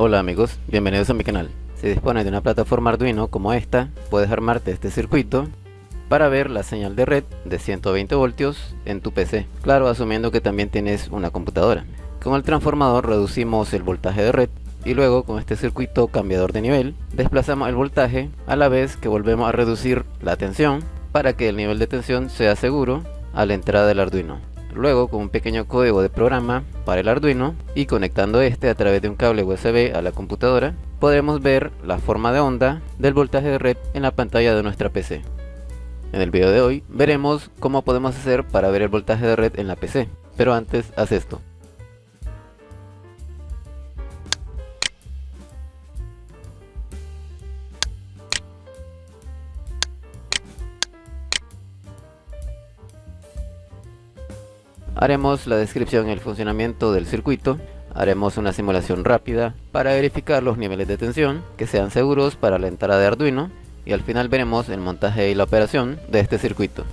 Hola amigos, bienvenidos a mi canal. Si dispones de una plataforma Arduino como esta, puedes armarte este circuito para ver la señal de red de 120 voltios en tu PC. Claro, asumiendo que también tienes una computadora. Con el transformador reducimos el voltaje de red y luego con este circuito cambiador de nivel desplazamos el voltaje a la vez que volvemos a reducir la tensión para que el nivel de tensión sea seguro a la entrada del Arduino. Luego, con un pequeño código de programa para el Arduino y conectando este a través de un cable USB a la computadora, podremos ver la forma de onda del voltaje de red en la pantalla de nuestra PC. En el video de hoy veremos cómo podemos hacer para ver el voltaje de red en la PC, pero antes haz esto. Haremos la descripción y el funcionamiento del circuito, haremos una simulación rápida para verificar los niveles de tensión que sean seguros para la entrada de Arduino y al final veremos el montaje y la operación de este circuito.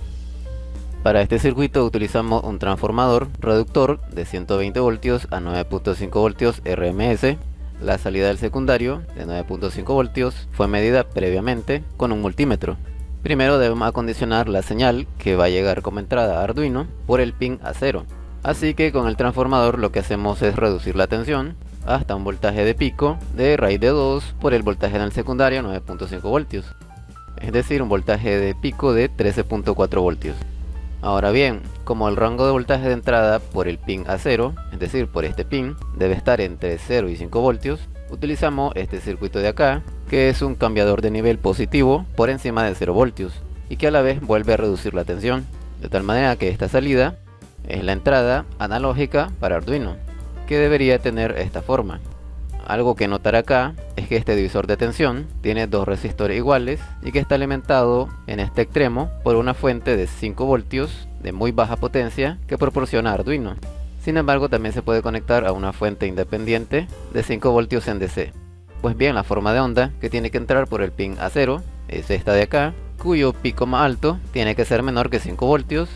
Para este circuito utilizamos un transformador reductor de 120 voltios a 9.5 voltios RMS. La salida del secundario de 9.5 voltios fue medida previamente con un multímetro. Primero debemos acondicionar la señal que va a llegar como entrada a Arduino por el pin A0. Así que con el transformador lo que hacemos es reducir la tensión hasta un voltaje de pico de raíz de 2 por el voltaje en el secundario 9.5 voltios. Es decir, un voltaje de pico de 13.4 voltios. Ahora bien, como el rango de voltaje de entrada por el pin A0, es decir, por este pin, debe estar entre 0 y 5 voltios, utilizamos este circuito de acá, que es un cambiador de nivel positivo por encima de 0 voltios y que a la vez vuelve a reducir la tensión, de tal manera que esta salida es la entrada analógica para Arduino, que debería tener esta forma. Algo que notar acá es que este divisor de tensión tiene dos resistores iguales y que está alimentado en este extremo por una fuente de 5 voltios de muy baja potencia que proporciona Arduino. Sin embargo, también se puede conectar a una fuente independiente de 5 voltios en DC. Pues bien, la forma de onda que tiene que entrar por el pin A0 es esta de acá, cuyo pico más alto tiene que ser menor que 5 voltios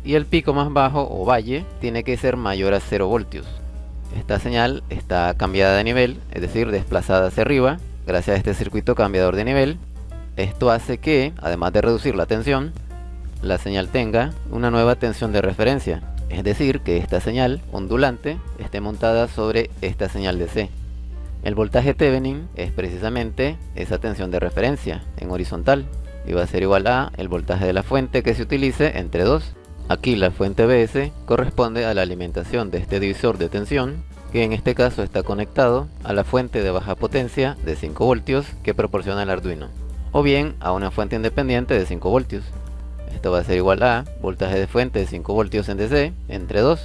y el pico más bajo o valle tiene que ser mayor a 0 voltios. Esta señal está cambiada de nivel, es decir, desplazada hacia arriba, gracias a este circuito cambiador de nivel. Esto hace que, además de reducir la tensión, la señal tenga una nueva tensión de referencia. Es decir, que esta señal ondulante esté montada sobre esta señal DC. El voltaje Thevenin es precisamente esa tensión de referencia en horizontal y va a ser igual a el voltaje de la fuente que se utilice entre 2. Aquí la fuente BS corresponde a la alimentación de este divisor de tensión, que en este caso está conectado a la fuente de baja potencia de 5 voltios que proporciona el Arduino, o bien a una fuente independiente de 5 voltios. Esto va a ser igual a voltaje de fuente de 5 voltios en DC entre 2.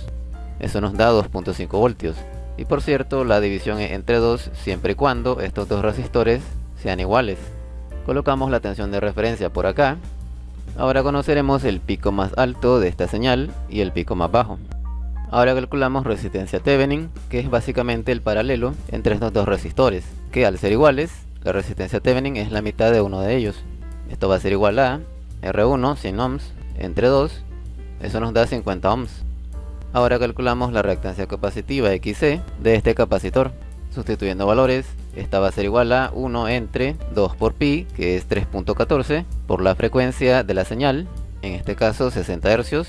Eso nos da 2.5 voltios. Y por cierto, la división es entre 2 siempre y cuando estos dos resistores sean iguales. Colocamos la tensión de referencia por acá. Ahora conoceremos el pico más alto de esta señal y el pico más bajo. Ahora calculamos resistencia Thevenin, que es básicamente el paralelo entre estos dos resistores, que al ser iguales, la resistencia Thevenin es la mitad de uno de ellos. Esto va a ser igual a R1 100 ohms entre 2, eso nos da 50 ohms. Ahora calculamos la reactancia capacitiva XC de este capacitor. Sustituyendo valores, esta va a ser igual a 1 entre 2 por pi, que es 3.14, por la frecuencia de la señal, en este caso 60 Hz,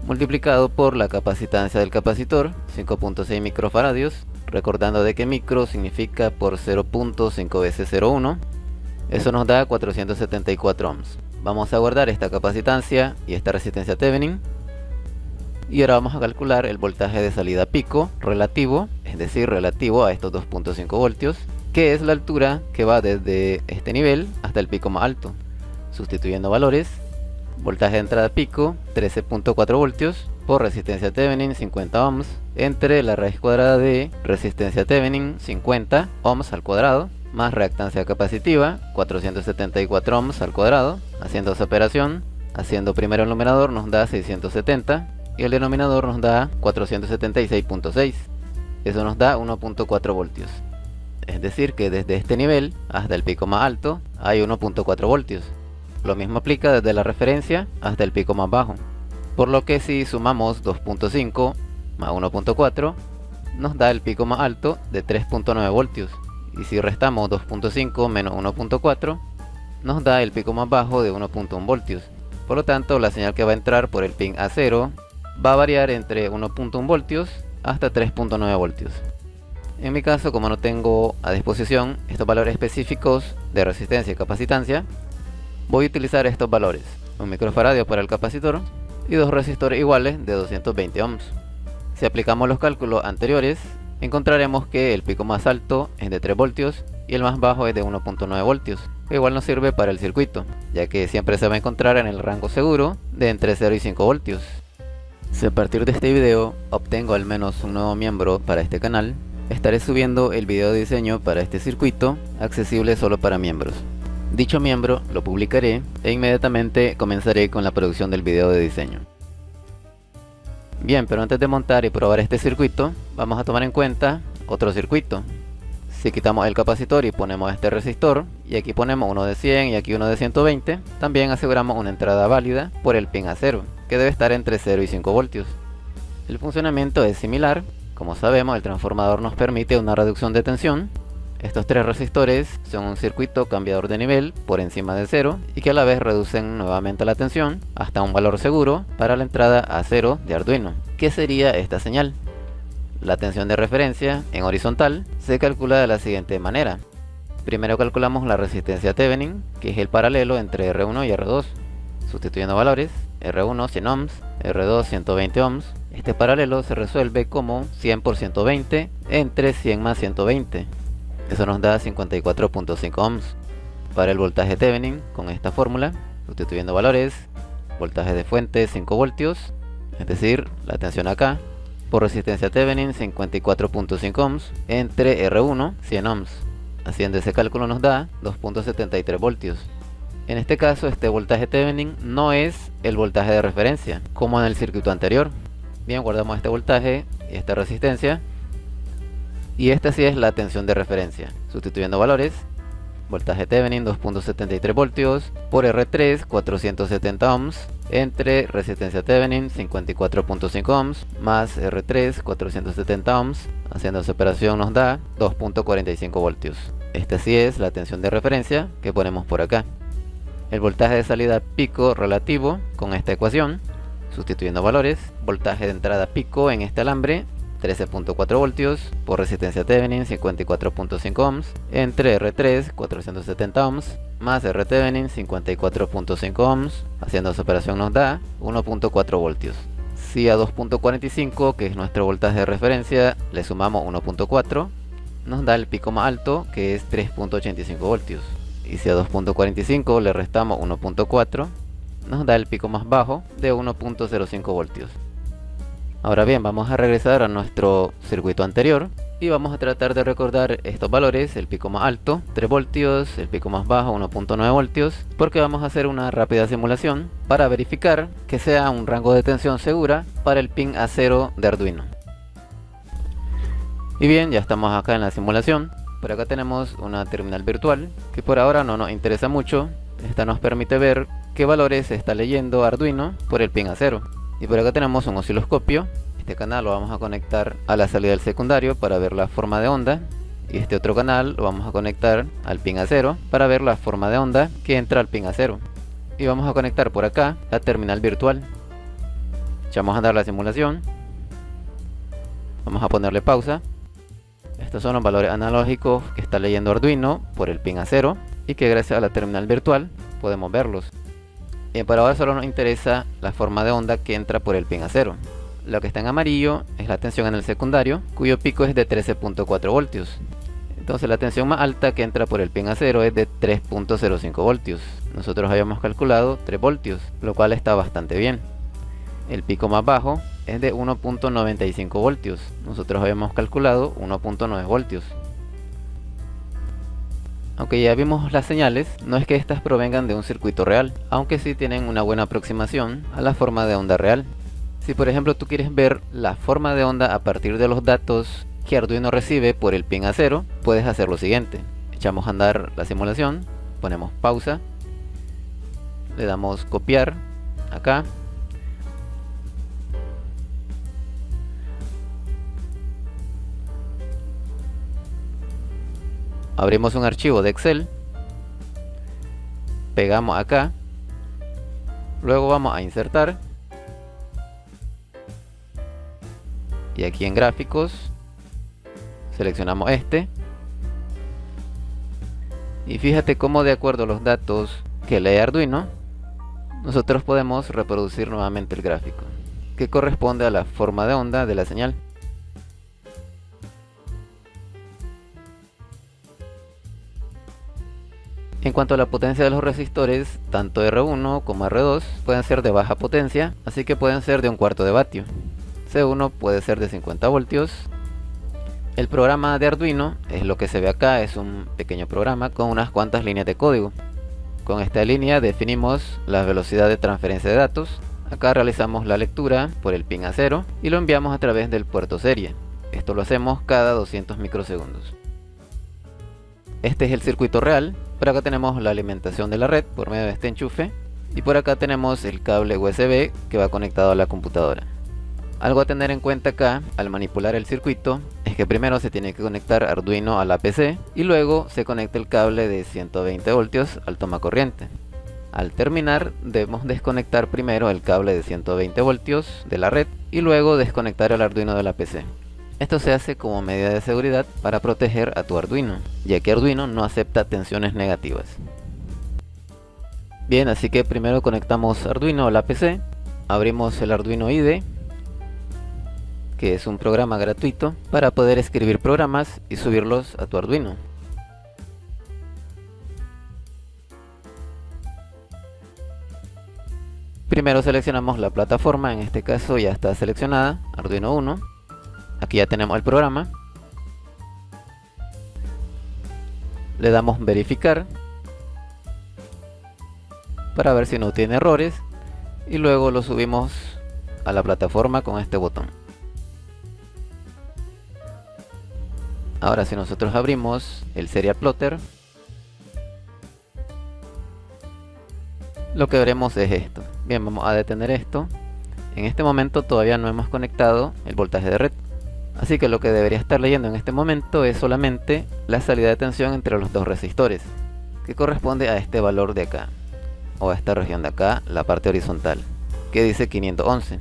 multiplicado por la capacitancia del capacitor, 5.6 microfaradios, recordando de que micro significa por 0.5 veces 0.1, eso nos da 474 ohms. Vamos a guardar esta capacitancia y esta resistencia Thevenin. Y ahora vamos a calcular el voltaje de salida pico relativo, es decir, relativo a estos 2.5 voltios, que es la altura que va desde este nivel hasta el pico más alto. Sustituyendo valores, voltaje de entrada pico 13.4 voltios por resistencia Thevenin 50 ohms entre la raíz cuadrada de resistencia Thevenin 50 ohms al cuadrado más reactancia capacitiva 474 ohms al cuadrado. Haciendo esa operación, haciendo primero el numerador nos da 670 y el denominador nos da 476.6. Eso nos da 1.4 voltios. Es decir que desde este nivel hasta el pico más alto hay 1.4 voltios. Lo mismo aplica desde la referencia hasta el pico más bajo. Por lo que si sumamos 2.5 más 1.4 nos da el pico más alto de 3.9 voltios. Y si restamos 2.5 menos 1.4, nos da el pico más bajo de 1.1 voltios. Por lo tanto, la señal que va a entrar por el pin A0 va a variar entre 1.1 voltios hasta 3.9 voltios. En mi caso, como no tengo a disposición estos valores específicos de resistencia y capacitancia, voy a utilizar estos valores: un microfaradio para el capacitor y dos resistores iguales de 220 ohms. Si aplicamos los cálculos anteriores, encontraremos que el pico más alto es de 3 voltios y el más bajo es de 1.9 voltios, que igual nos sirve para el circuito, ya que siempre se va a encontrar en el rango seguro de entre 0 y 5 voltios. Si a partir de este video obtengo al menos un nuevo miembro para este canal, estaré subiendo el video de diseño para este circuito, accesible solo para miembros. Dicho miembro lo publicaré e inmediatamente comenzaré con la producción del video de diseño. Bien, pero antes de montar y probar este circuito, vamos a tomar en cuenta otro circuito. Si quitamos el capacitor y ponemos este resistor, y aquí ponemos uno de 100 y aquí uno de 120, también aseguramos una entrada válida por el pin A0, que debe estar entre 0 y 5 voltios. El funcionamiento es similar. Como sabemos, el transformador nos permite una reducción de tensión. Estos tres resistores son un circuito cambiador de nivel por encima de 0 y que a la vez reducen nuevamente la tensión hasta un valor seguro para la entrada A0 de Arduino. ¿Qué sería esta señal? La tensión de referencia en horizontal se calcula de la siguiente manera. Primero calculamos la resistencia Thevenin, que es el paralelo entre R1 y R2, sustituyendo valores: R1 100 ohms, R2 120 ohms. Este paralelo se resuelve como 100 por 120 entre 100 más 120. Eso nos da 54.5 ohms. Para el voltaje Thevenin, con esta fórmula, sustituyendo valores: voltaje de fuente 5 voltios, es decir, la tensión acá, por resistencia Thevenin 54.5 ohms entre R1 100 ohms. Haciendo ese cálculo nos da 2.73 voltios. En este caso, este voltaje Thevenin no es el voltaje de referencia, como en el circuito anterior. Bien, guardamos este voltaje y esta resistencia. Y esta sí es la tensión de referencia. Sustituyendo valores: voltaje Thevenin 2.73 voltios por R3 470 ohms entre resistencia Thevenin 54.5 ohms más R3 470 ohms. Haciendo esa operación nos da 2.45 voltios. Esta sí es la tensión de referencia que ponemos por acá. El voltaje de salida pico relativo con esta ecuación, sustituyendo valores: voltaje de entrada pico en este alambre 13.4 voltios por resistencia Thevenin 54.5 ohms entre R3 470 ohms más R Thevenin 54.5 ohms. Haciendo esa operación nos da 1.4 voltios. Si a 2.45, que es nuestro voltaje de referencia, le sumamos 1.4, nos da el pico más alto, que es 3.85 voltios. Y si a 2.45 le restamos 1.4, nos da el pico más bajo de 1.05 voltios. Ahora bien, vamos a regresar a nuestro circuito anterior y vamos a tratar de recordar estos valores: el pico más alto 3 voltios, el pico más bajo 1.9 voltios, porque vamos a hacer una rápida simulación para verificar que sea un rango de tensión segura para el pin A0 de Arduino. Y bien, ya estamos acá en la simulación. Por acá tenemos una terminal virtual que por ahora no nos interesa mucho. Esta nos permite ver qué valores está leyendo Arduino por el pin A0. Y por acá tenemos un osciloscopio. Este canal lo vamos a conectar a la salida del secundario para ver la forma de onda. Y este otro canal lo vamos a conectar al pin A0 para ver la forma de onda que entra al pin A0. Y vamos a conectar por acá la terminal virtual. Echamos a andar la simulación. Vamos a ponerle pausa. Estos son los valores analógicos que está leyendo Arduino por el pin A0 y que gracias a la terminal virtual podemos verlos. Bien, por ahora solo nos interesa la forma de onda que entra por el pin A0. Lo que está en amarillo es la tensión en el secundario, cuyo pico es de 13.4 voltios. Entonces la tensión más alta que entra por el pin A0 es de 3.05 voltios. Nosotros habíamos calculado 3 voltios, lo cual está bastante bien. El pico más bajo es de 1.95 voltios. Nosotros habíamos calculado 1.9 voltios. Aunque ya vimos las señales, no es que estas provengan de un circuito real, aunque sí tienen una buena aproximación a la forma de onda real. Si por ejemplo tú quieres ver la forma de onda a partir de los datos que Arduino recibe por el pin A0, puedes hacer lo siguiente: echamos a andar la simulación, ponemos pausa, le damos copiar acá, Abrimos un archivo de Excel, pegamos acá, luego vamos a insertar y aquí en gráficos seleccionamos este y fíjate cómo de acuerdo a los datos que lee Arduino nosotros podemos reproducir nuevamente el gráfico que corresponde a la forma de onda de la señal. En cuanto a la potencia de los resistores, tanto R1 como R2 pueden ser de baja potencia, así que pueden ser de 1/4 de vatio. C1 puede ser de 50 voltios. El programa de Arduino es lo que se ve acá, es un pequeño programa con unas cuantas líneas de código. Con esta línea definimos la velocidad de transferencia de datos. Acá realizamos la lectura por el pin A0 y lo enviamos a través del puerto serie. Esto lo hacemos cada 200 microsegundos. Este es el circuito real. Por acá tenemos la alimentación de la red por medio de este enchufe y por acá tenemos el cable USB que va conectado a la computadora. Algo a tener en cuenta acá al manipular el circuito es que primero se tiene que conectar Arduino a la PC y luego se conecta el cable de 120 voltios al tomacorriente. Al terminar debemos desconectar primero el cable de 120 voltios de la red y luego desconectar el Arduino de la PC. Esto se hace como medida de seguridad para proteger a tu Arduino, ya que Arduino no acepta tensiones negativas. Bien, así que primero conectamos Arduino a la PC, abrimos el Arduino IDE, que es un programa gratuito para poder escribir programas y subirlos a tu Arduino. Primero seleccionamos la plataforma, en este caso ya está seleccionada, Arduino 1. Aquí ya tenemos el programa. Le damos verificar para ver si no tiene errores y luego lo subimos a la plataforma con este botón. Ahora si nosotros abrimos el Serial Plotter, lo que veremos es esto. Bien, vamos a detener esto. En este momento todavía no hemos conectado el voltaje de red. Así que lo que debería estar leyendo en este momento es solamente la salida de tensión entre los dos resistores, que corresponde a este valor de acá, o a esta región de acá, la parte horizontal, que dice 511.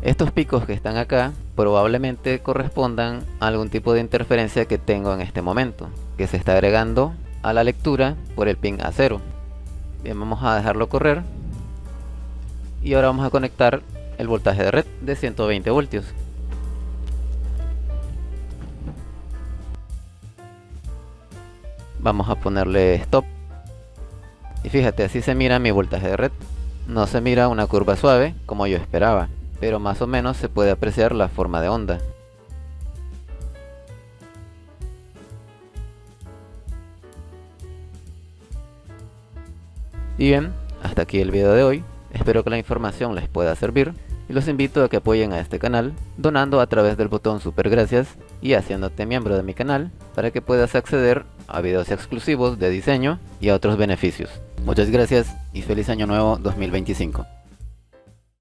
Estos picos que están acá probablemente correspondan a algún tipo de interferencia que tengo en este momento, que se está agregando a la lectura por el pin A0. Bien, vamos a dejarlo correr y ahora vamos a conectar el voltaje de red de 120 voltios. Vamos a ponerle stop y fíjate, así se mira mi voltaje de red. No se mira una curva suave como yo esperaba, pero más o menos se puede apreciar la forma de onda. Y bien, hasta aquí el video de hoy. Espero que la información les pueda servir y los invito a que apoyen a este canal donando a través del botón super gracias y haciéndote miembro de mi canal para que puedas acceder a videos exclusivos de diseño y a otros beneficios. Muchas gracias y feliz año nuevo 2025.